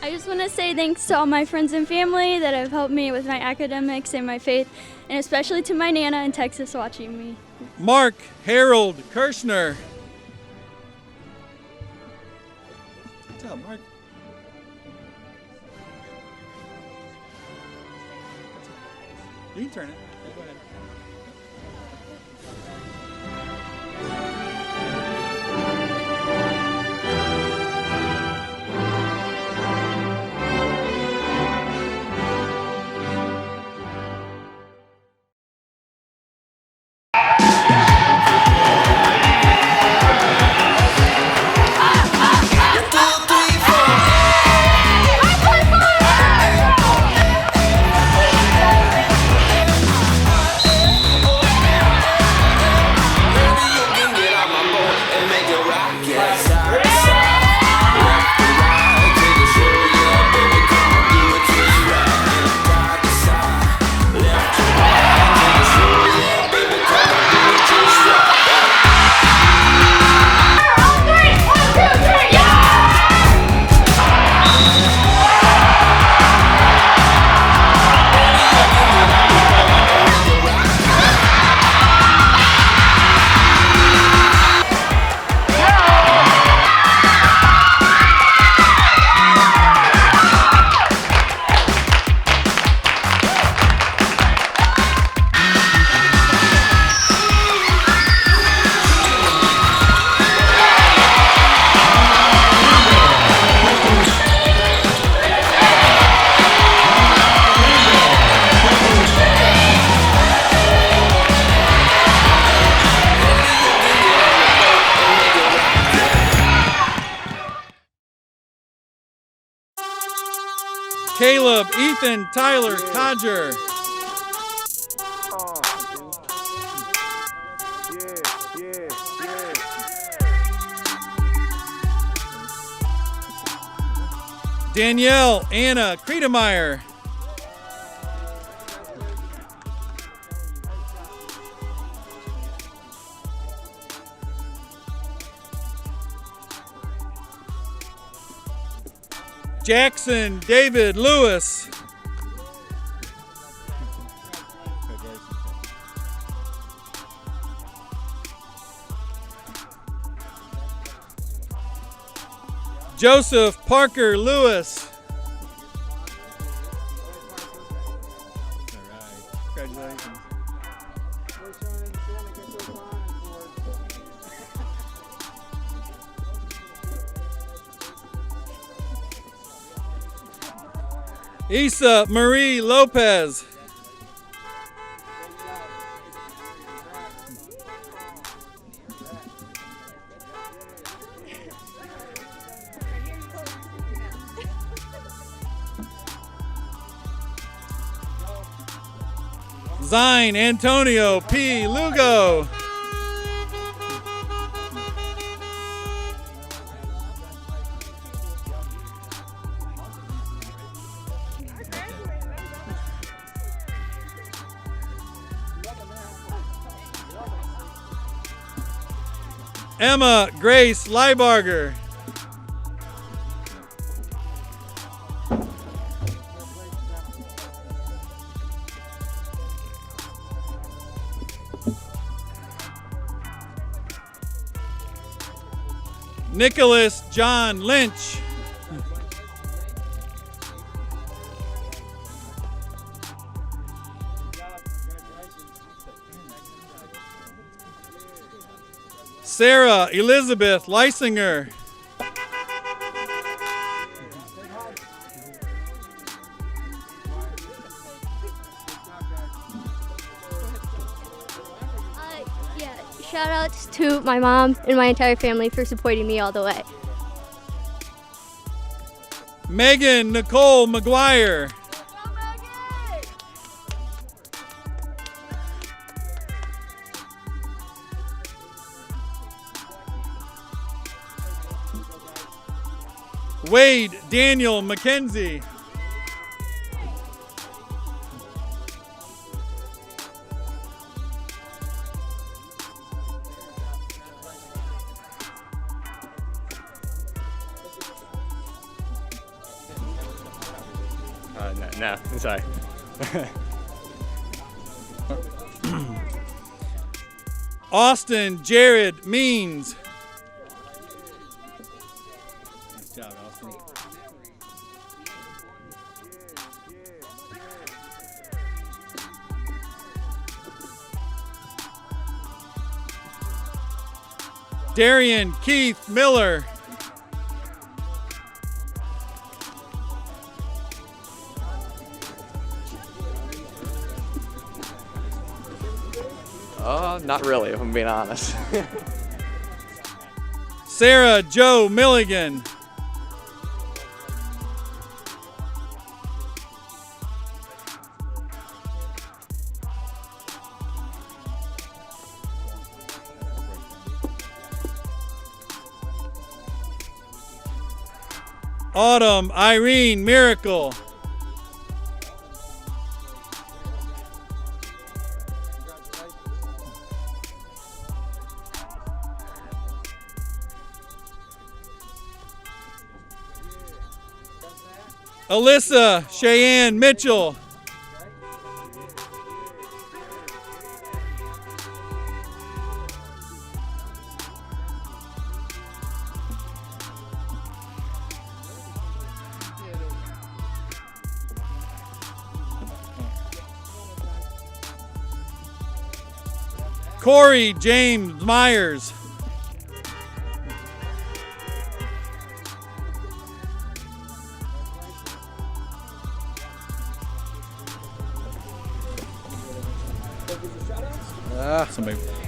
I just want to say thanks to all my friends and family that have helped me with my academics and my faith, and especially to my Nana in Texas watching me. Mark Harold Kirshner. job, Mark. You can turn it. Yeah, go ahead. Caleb, Ethan, Tyler, Codger. Danielle, Anna, Kredemeyer. Jackson, David, Lewis. Joseph, Parker, Lewis. All right. Congratulations. Isa Marie Lopez. Zine Antonio P. Lugo. Emma Grace Leibarger. Nicholas John Lynch. Sarah Elizabeth Leisinger. Shout outs to my mom and my entire family for supporting me all the way. Megan Nicole McGuire. Wade Daniel McKenzie. No, I'm sorry. Austin Jared Means. Nice job, Austin. Darian Keith Miller. Not really, if I'm being honest. Sarah Joe Milligan. Autumn Irene Miracle. Alyssa Cheyenne Mitchell. Corey James Myers.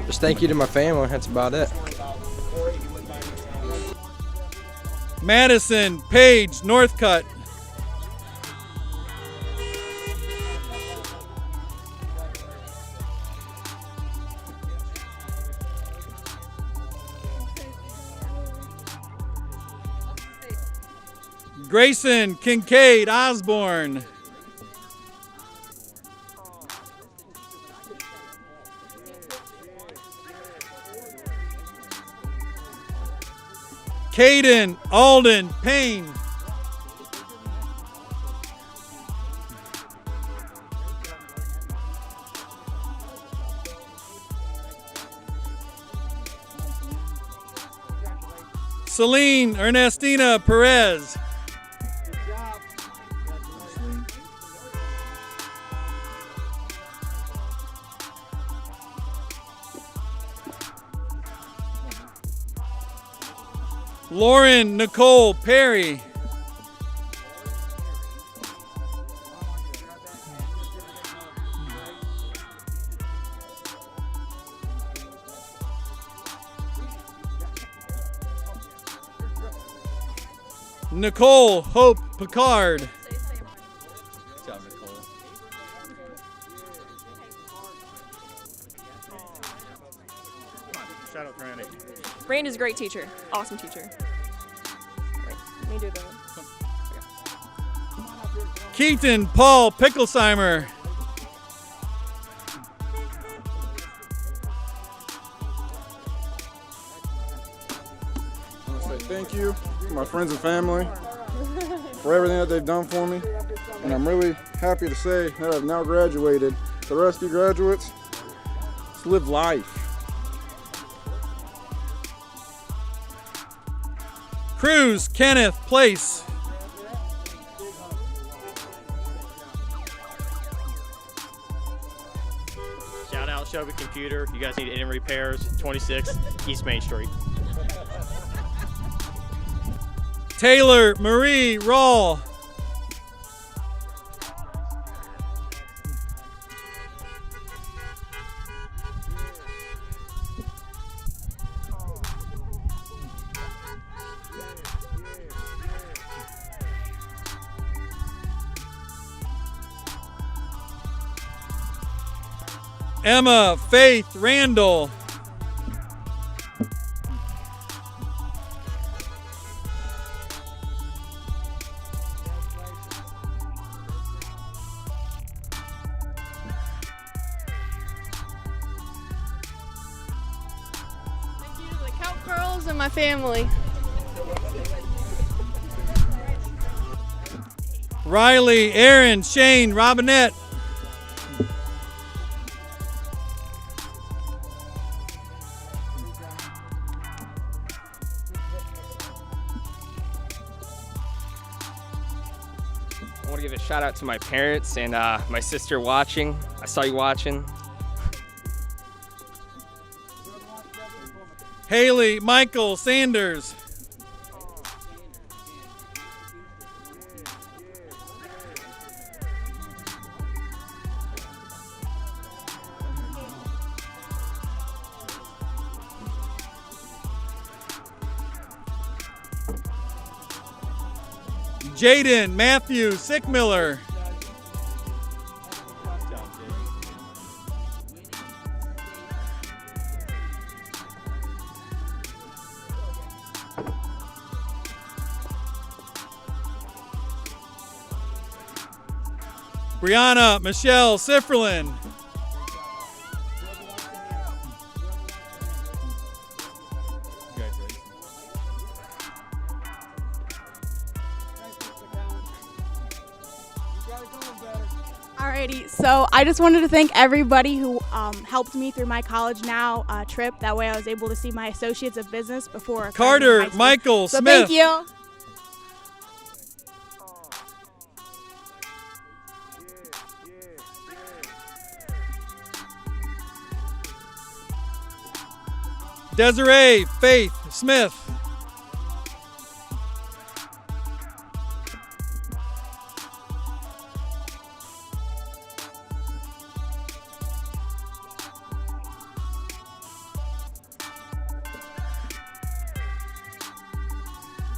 Just thank you to my family. That's about it. Madison Page Northcutt. Grayson Kincaid Osborne. Caden Alden Payne. Celine Ernestina Perez. Lauren Nicole Perry. Nicole Hope Picard. Good job, Nicole. Shout out Granny. Brandon's a great teacher. Awesome teacher. Wait, let me do the... Keaton Paul Picklesheimer. I want to say thank you to my friends and family for everything that they've done for me. And I'm really happy to say that I've now graduated. The rest of you graduates, let's live life. Cruz Kenneth Place. Shout out Shelby Computer. If you guys need any repairs, 26 East Main Street. Taylor Marie Rawl. Emma Faith Randall. Thank you to the Count Girls and my family. Riley Aaron Shane Robinette. I want to give a shout out to my parents and my sister watching. I saw you watching. Haley Michael Sanders. Jaden Matthew Sickmiller. Brianna Michelle Sifferlin. Alrighty, so I just wanted to thank everybody who helped me through my College Now trip. That way I was able to see my associates of business before Carter Michael so Smith. thank you. Desiree Faith Smith.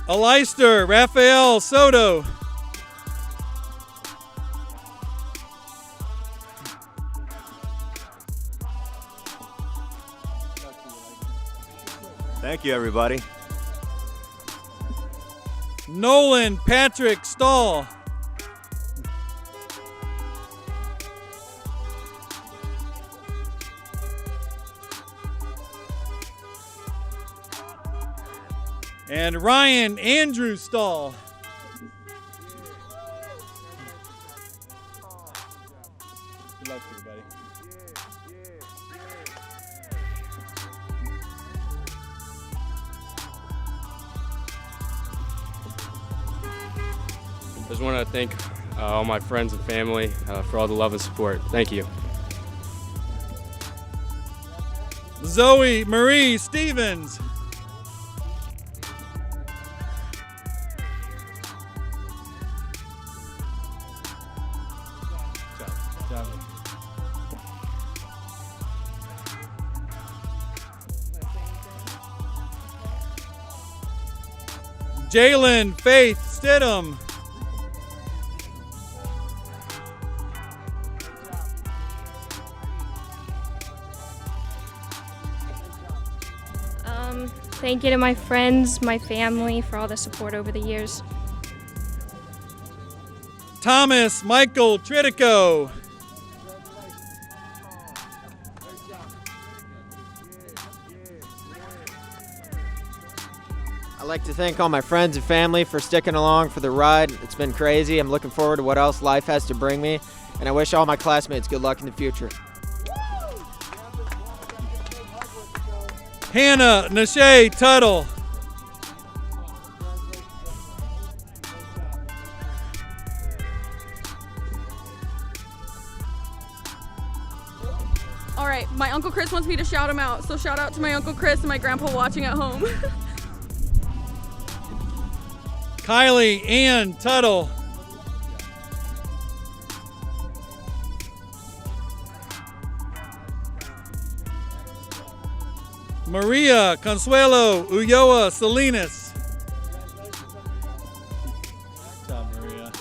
Aleister Raphael Soto. Thank you, everybody. Nolan Patrick Stahl. And Ryan Andrew Stahl. Good luck to you, buddy. Just want to thank all my friends and family for all the love and support. Thank you. Zoe Marie Stevens. Jalen Faith Stidham. Thank you to my friends, my family for all the support over the years. Thomas Michael Tridico. I'd like to thank all my friends and family for sticking along for the ride. It's been crazy. I'm looking forward to what else life has to bring me, and I wish all my classmates good luck in the future. Hannah Nashay Tuttle. All right, my Uncle Chris wants me to shout him out, so shout out to my Uncle Chris and my grandpa watching at home. Kylie Ann Tuttle. Maria Consuelo Ulloa Salinas. Good job, Maria.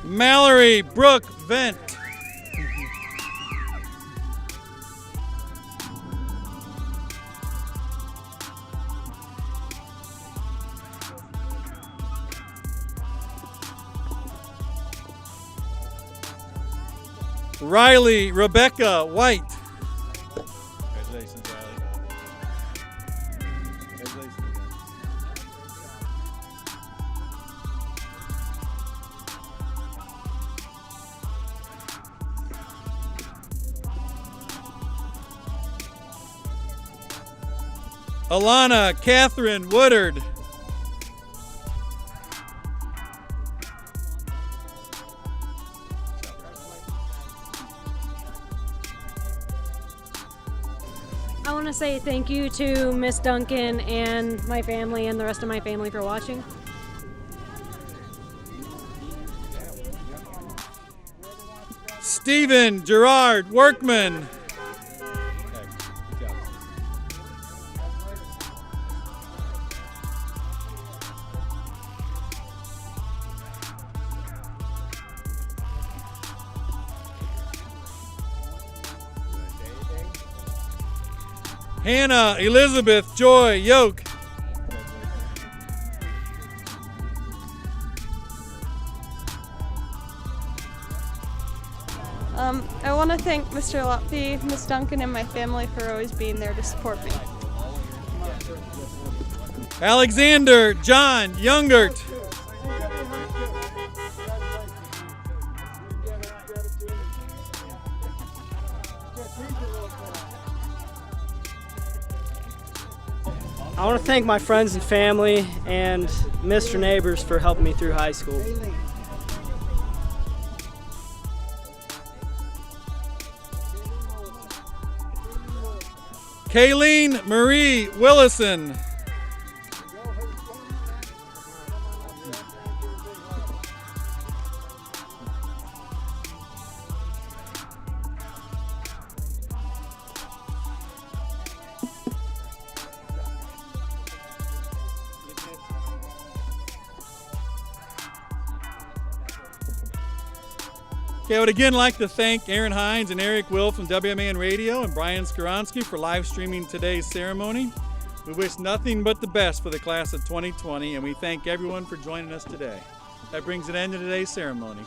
Mallory Brooke Vent. Riley Rebecca White. Congratulations, Riley. Congratulations. Alana Catherine Woodard. – I want to say thank you to Miss Duncan and my family and the rest of my family for watching. Stephen Gerard Workman. Hannah Elizabeth Joy Yoke. I want to thank Mr. Lopke, Miss Duncan, and my family for always being there to support me. Alexander John Youngert. I want to thank my friends and family and Mr. Neighbors for helping me through high school. Kayleen Marie Willison. Okay, I would again like to thank Aaron Hines and Eric Will from WMAN Radio and Brian Skoronsky for live streaming today's ceremony. We wish nothing but the best for the class of 2020, and we thank everyone for joining us today. That brings an end to today's ceremony.